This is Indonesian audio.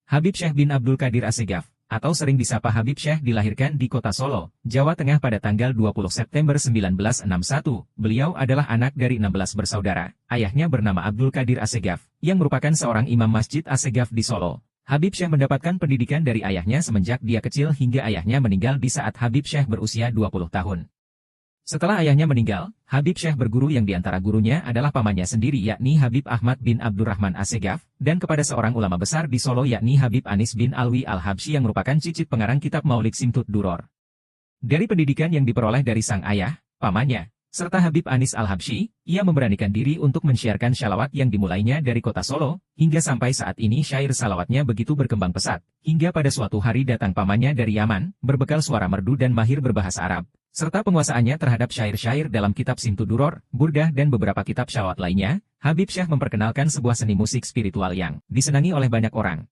Habib Syekh bin Abdul Qadir Assegaf, atau sering disapa Habib Syekh, dilahirkan di kota Solo, Jawa Tengah pada tanggal 20 September 1961. Beliau adalah anak dari 16 bersaudara. Ayahnya bernama Abdul Qadir Assegaf, yang merupakan seorang imam Masjid Assegaf di Solo. Habib Syekh mendapatkan pendidikan dari ayahnya semenjak dia kecil hingga ayahnya meninggal di saat Habib Syekh berusia 20 tahun. Setelah ayahnya meninggal, Habib Syekh berguru yang diantara gurunya adalah pamannya sendiri yakni Habib Ahmad bin Abdurrahman Assegaf, dan kepada seorang ulama besar di Solo yakni Habib Anis bin Alwi Al-Habsyi yang merupakan cicit pengarang kitab Maulid Simtud Duror. Dari pendidikan yang diperoleh dari sang ayah, pamannya, serta Habib Anis Al-Habsyi, ia memberanikan diri untuk mensyiarkan syalawat yang dimulainya dari kota Solo, hingga sampai saat ini syair salawatnya begitu berkembang pesat, hingga pada suatu hari datang pamannya dari Yaman, berbekal suara merdu dan mahir berbahasa Arab, serta penguasaannya terhadap syair-syair dalam kitab Simtud Duror, Burdah dan beberapa kitab syalawat lainnya. Habib Syekh memperkenalkan sebuah seni musik spiritual yang disenangi oleh banyak orang.